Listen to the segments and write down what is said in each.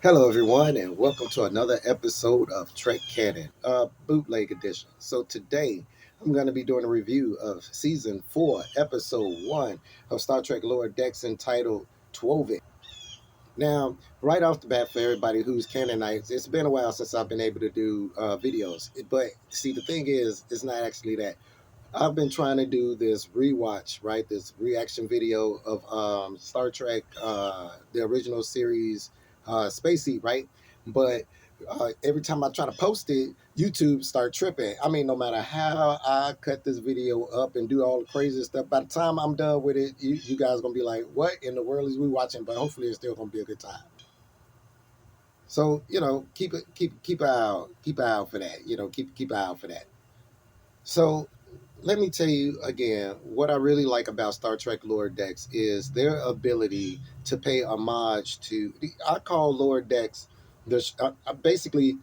Hello, everyone, and welcome to another episode of Trek Canon, bootleg edition. So today, I'm going to be doing a review of season 4, episode 1 of Star Trek Lower Decks, entitled Twovix. Now, right off the bat, for everybody who's Canonites, it's been a while since I've been able to do videos. But see, the thing is, it's not actually that. I've been trying to do this rewatch, right? This reaction video of Star Trek, the original series, Space Heat, right? But every time I try to post it, YouTube start tripping. I mean, no matter how I cut this video up and do all the crazy stuff, by the time I'm done with it, you guys gonna be like, "What in the world is we watching?" But hopefully, it's still gonna be a good time. So keep an eye out, keep an eye out for that. Keep an eye out for that. So let me tell you again, what I really like about Star Trek Lower Decks is their ability to pay homage to. I call Lower Decks basically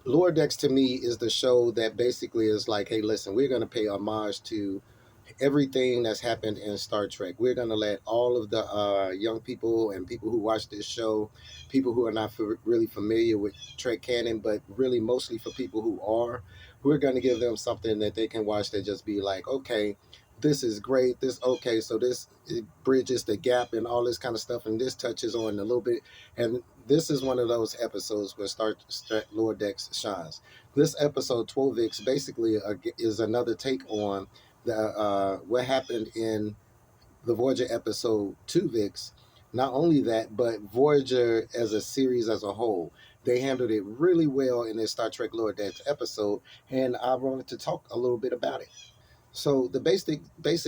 Lower Decks to me is the show that basically is like, hey, listen, we're going to pay homage to everything that's happened in Star Trek. We're going to let all of the young people and people who watch this show, people who are not really familiar with Trek canon, but really mostly for people who are, we're going to give them something that they can watch that just be like, okay, this is great. So this it bridges the gap and all this kind of stuff. And this touches on a little bit. And this is one of those episodes where Star Trek Lower Decks shines. This episode, Twovix, basically is another take on what happened in the Voyager episode Twovix. Not only that, but Voyager as a series as a whole. They handled it really well in this Star Trek Lower Decks episode, and I wanted to talk a little bit about it. So the basic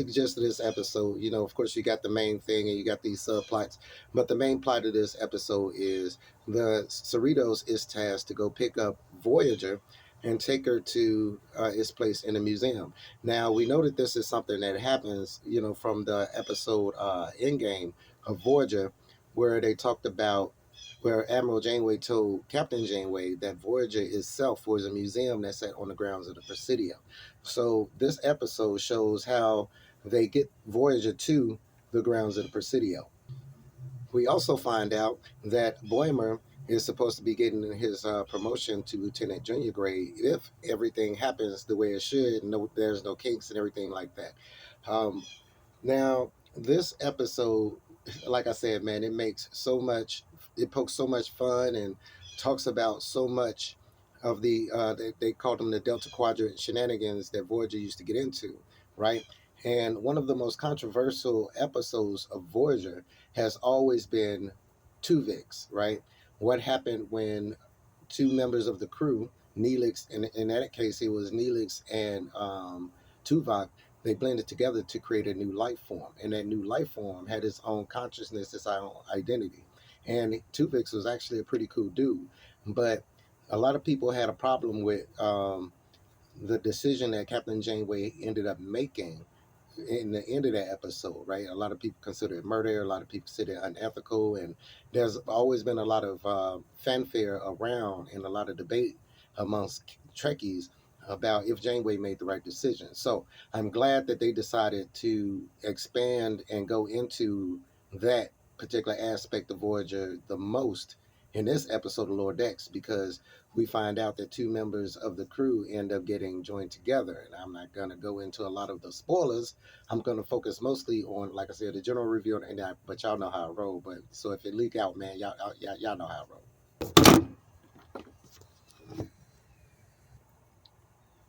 gist of this episode, of course, you got the main thing and you got these subplots, but the main plot of this episode is the Cerritos is tasked to go pick up Voyager and take her to its place in the museum. Now we know that this is something that happens, from the episode Endgame of Voyager, where they talked about where Admiral Janeway told Captain Janeway that Voyager itself was a museum that sat on the grounds of the Presidio. So this episode shows how they get Voyager to the grounds of the Presidio. We also find out that Boimer is supposed to be getting his promotion to lieutenant junior grade if everything happens the way it should. No, there's no kinks and everything like that. Um, Now, this episode, like I said, man, it pokes so much fun and talks about so much of they call them the Delta Quadrant shenanigans that Voyager used to get into, right? And one of the most controversial episodes of Voyager has always been Tuvix, right? What happened when two members of the crew, Neelix, and in that case, it was Neelix and Tuvok, they blended together to create a new life form. And that new life form had its own consciousness, its own identity. And Tuvix was actually a pretty cool dude. But a lot of people had a problem with the decision that Captain Janeway ended up making in the end of that episode, right? A lot of people consider it murder. A lot of people consider it unethical, and there's always been a lot of fanfare around and a lot of debate amongst Trekkies about if Janeway made the right decision. So I'm glad that they decided to expand and go into that particular aspect of Voyager the most in this episode of Lower Decks, because we find out that two members of the crew end up getting joined together. And I'm not going to go into a lot of the spoilers. I'm going to focus mostly on, like I said, the general review, and that. But y'all know how I roll. But so if it leak out, man, y'all know how I roll.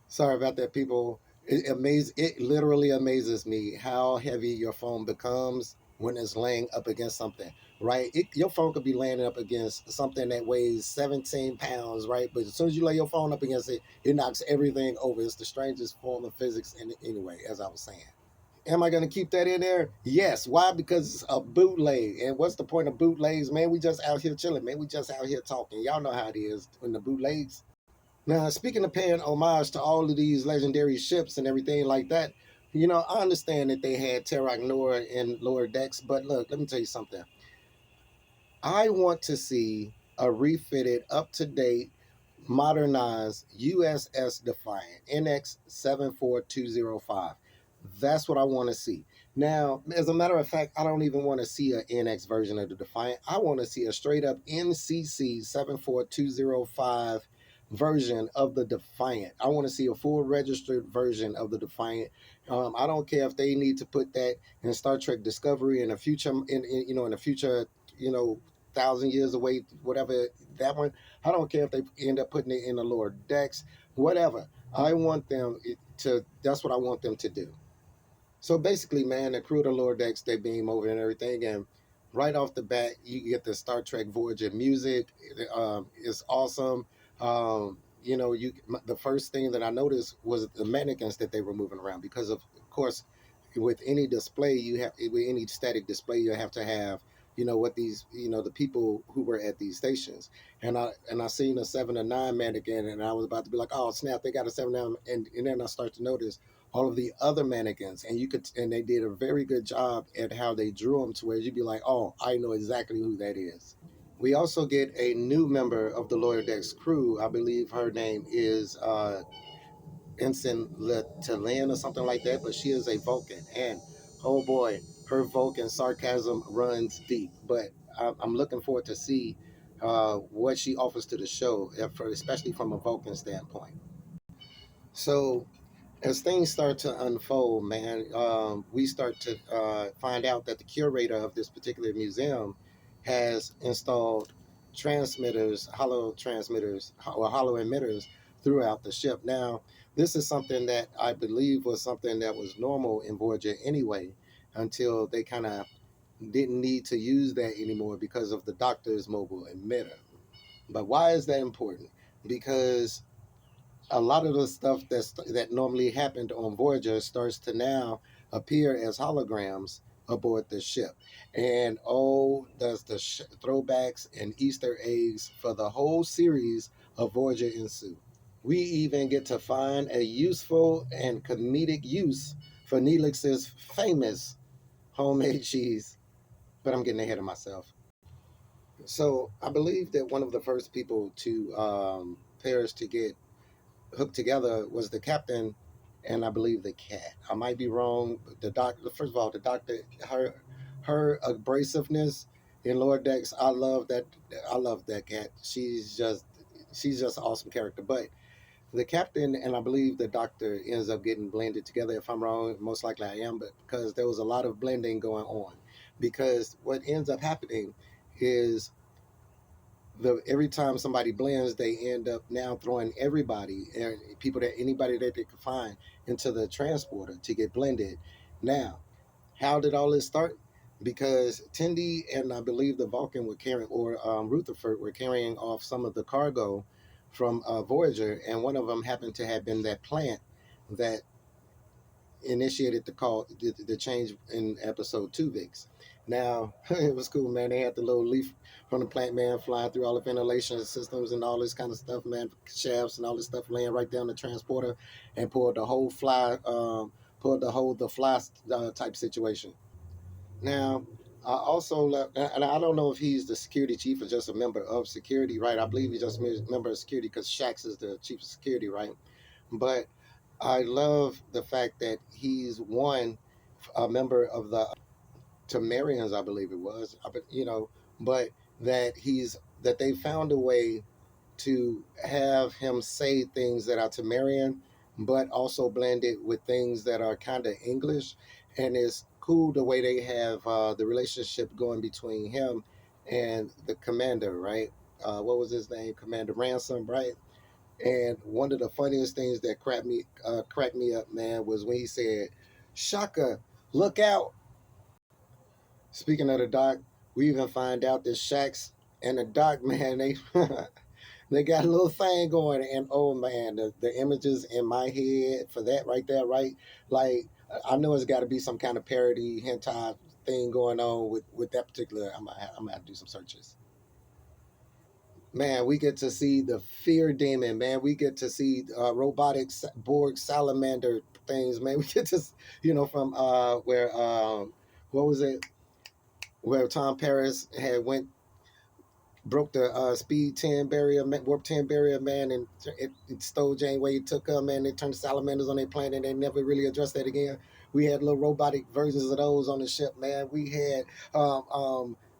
Sorry about that, people. It literally amazes me how heavy your phone becomes when it's laying up against something, right? Your phone could be laying up against something that weighs 17 pounds, right? But as soon as you lay your phone up against it, it knocks everything over. It's the strangest form of physics. Anyway, as I was saying. Am I going to keep that in there? Yes. Why? Because it's a bootleg. And what's the point of bootlegs, man? We just out here chilling, man. We just out here talking. Y'all know how it is in the bootlegs. Now, speaking of paying homage to all of these legendary ships and everything like that, I understand that they had Terok Nor in Lower Decks, but look, let me tell you something. I want to see a refitted, up to date, modernized USS Defiant NX 74205. That's what I want to see. Now, as a matter of fact, I don't even want to see an NX version of the Defiant. I want to see a straight up NCC 74205 version of the Defiant. I want to see a full registered version of the Defiant. I don't care if they need to put that in Star Trek Discovery in a future, in a future, 1,000 years away, whatever that one. I don't care if they end up putting it in the lower decks, whatever. I want them to. That's what I want them to do. So basically, man, the crew of the lower decks, they beam over and everything, and right off the bat, you get the Star Trek Voyager music. It's awesome. The first thing that I noticed was the mannequins that they were moving around because of course, with any display with any static display, you have to have what these the people who were at these stations, and I seen a 7 to 9 mannequin, and I was about to be like, oh snap, they got a 7 9, and then I start to notice all of the other mannequins, and they did a very good job at how they drew them to where you'd be like, oh, I know exactly who that is. We also get a new member of the Lower Decks crew. I believe her name is Ensign Letalin or something like that, but she is a Vulcan, and oh boy, her Vulcan sarcasm runs deep. But I'm looking forward to see what she offers to the show, especially from a Vulcan standpoint. So as things start to unfold, man, we start to find out that the curator of this particular museum has installed hollow emitters throughout the ship. Now, this is something that I believe was something that was normal in Voyager anyway, until they kind of didn't need to use that anymore because of the Doctor's mobile emitter. But why is that important? Because a lot of the stuff that normally happened on Voyager starts to now appear as holograms aboard the ship. And oh, does the throwbacks and Easter eggs for the whole series of Voyager ensue. We even get to find a useful and comedic use for Neelix's famous homemade cheese. But I'm getting ahead of myself. So I believe that one of the first people to pairs to get hooked together was the captain and I believe the cat. I might be wrong. The doctor, first of all, the doctor, her abrasiveness in Lower Decks, I love that. I love that cat. She's just an awesome character. But the captain and I believe the doctor ends up getting blended together. If I'm wrong, most likely I am, but because there was a lot of blending going on. Because what ends up happening is every time somebody blends, they end up now throwing everybody and anybody that they could find into the transporter to get blended. Now, how did all this start? Because Tendi and I believe the Vulcan were carrying, or Rutherford were carrying off some of the cargo from Voyager, and one of them happened to have been that plant that initiated the change in episode Twovix. Now it was cool, man. They had the little leaf from the plant man flying through all the ventilation systems and all this kind of stuff, man. Shafts and all this stuff laying right down the transporter, and pulled the fly type situation. Now I also and I don't know if he's the security chief or just a member of security, right? I believe he's just a member of security because Shax is the chief of security, right? But I love the fact that he's a member of the Temerians, I believe it was, but that they found a way to have him say things that are Temerian, but also blend it with things that are kind of English, and it's cool the way they have the relationship going between him and the commander, right? What was his name? Commander Ransom, right? And one of the funniest things that cracked me up, man, was when he said, "Shaka, look out!" Speaking of the doc, we even find out that Shax and the doc, man, they they got a little thing going, and oh man, the images in my head for that right there, right? Like I know it's got to be some kind of parody hentai thing going on with that particular. I'm gonna have to do some searches. Man, we get to see the fear demon, man. We get to see robotic Borg salamander things, man. We get to, from where what was it? Where Tom Paris had broke the speed 10 barrier, warp 10 barrier, man, and it stole Janeway, took her, man. They turned salamanders on their planet, and they never really addressed that again. We had little robotic versions of those on the ship, man. We had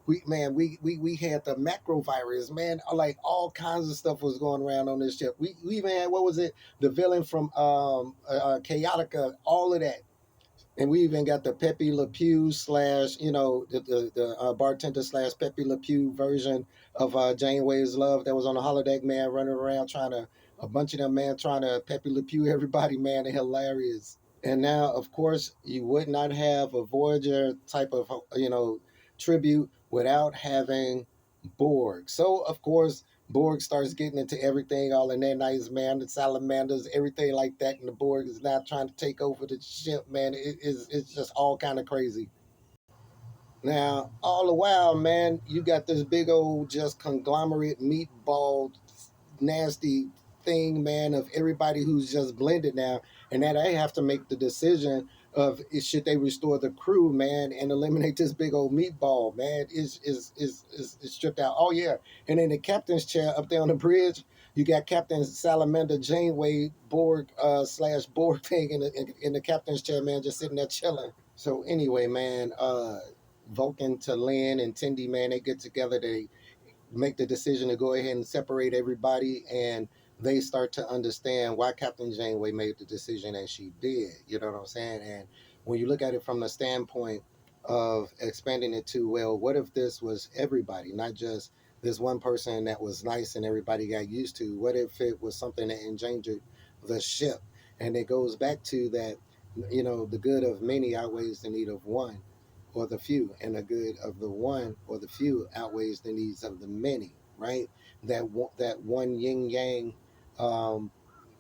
we had the macro virus, man. Like all kinds of stuff was going around on this ship. We even had, what was it, the villain from Chaotica, all of that. And we even got the Pepe Le Pew slash, the bartender slash Pepe Le Pew version of Janeway's Love that was on the holodeck, man, running around trying to, a bunch of them, man, trying to Pepe Le Pew everybody, man. They're hilarious. And now, of course, you would not have a Voyager type of, tribute without having Borg. So, of course, Borg starts getting into everything, all in their nice, man, the salamanders, everything like that, and the Borg is now trying to take over the ship, man. It's just all kind of crazy. Now, all the while, man, you got this big old just conglomerate meatball nasty thing, man, of everybody who's just blended now, and that I have to make the decision of should they restore the crew, man, and eliminate this big old meatball, man. Is stripped out. Oh yeah, and in the captain's chair up there on the bridge, you got Captain Salamander Janeway Borg slash Borg thing in the captain's chair, man, just sitting there chilling. So anyway, man, Vulcan to Lynn and Tindy, man, they get together. They make the decision to go ahead and separate everybody, and they start to understand why Captain Janeway made the decision as she did. You know what I'm saying? And when you look at it from the standpoint of expanding it to, well, what if this was everybody, not just this one person that was nice and everybody got used to? What if it was something that endangered the ship? And it goes back to that, the good of many outweighs the need of one or the few, and the good of the one or the few outweighs the needs of the many, right? That one yin yang um,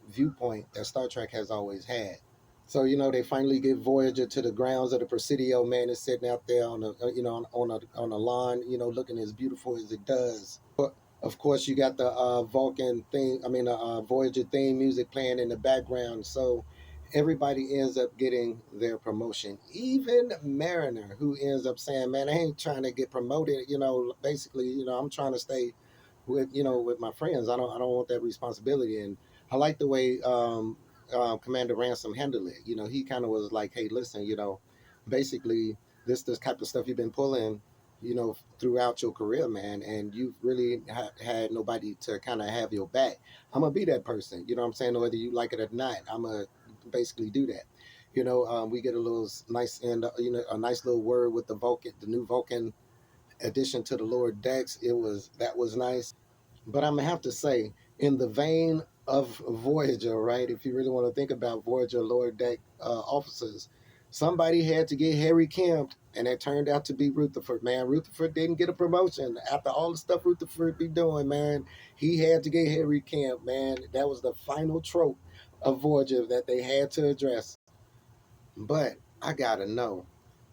viewpoint that Star Trek has always had. So they finally get Voyager to the grounds of the Presidio. Man, is sitting out there on a lawn, looking as beautiful as it does. But of course, you got the Vulcan theme. I mean, the Voyager theme music playing in the background. So everybody ends up getting their promotion. Even Mariner, who ends up saying, "Man, I ain't trying to get promoted." Basically, I'm trying to stay with my friends. I don't want that responsibility. And I like the way Commander Ransom handled it. He kind of was like, hey, listen, basically this type of stuff you've been pulling, throughout your career, man, and you've really had nobody to kind of have your back. I'm gonna be that person. You know what I'm saying? Whether you like it or not, I'm gonna basically do that. We get a little nice and a nice little word with the new Vulcan addition to the lower decks. That was nice. But I'm gonna have to say, in the vein of Voyager, right? If you really want to think about Voyager lower deck officers, somebody had to get Harry Kemp, and it turned out to be Rutherford. Man, Rutherford didn't get a promotion after all the stuff Rutherford be doing. Man, he had to get Harry Kemp. Man, that was the final trope of Voyager that they had to address. But I gotta know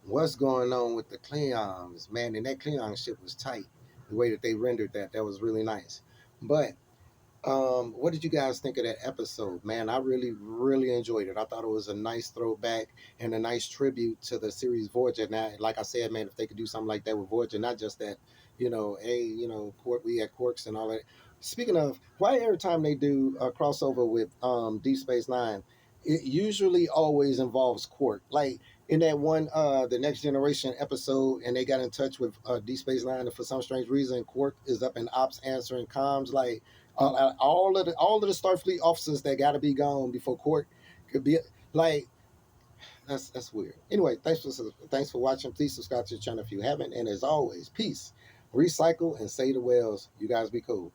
what's going on with the Klingons, man. And that Klingon ship was tight. The way that they rendered that was really nice. But what did you guys think of that episode, man? I really, really enjoyed it. I thought it was a nice throwback and a nice tribute to the series Voyager. Now, like I said, man, if they could do something like that with Voyager, not just that, hey, we had Quarks and all that. Speaking of, why every time they do a crossover with Deep Space Nine, it usually always involves Quark. Like in that one, the Next Generation episode, and they got in touch with Deep Space Nine, and for some strange reason, Quark is up in ops answering comms, like all of the Starfleet officers that got to be gone before court could be like that's weird. Anyway, thanks for watching. Please subscribe to the channel if you haven't, and as always, peace, recycle, and say the whales. You guys be cool.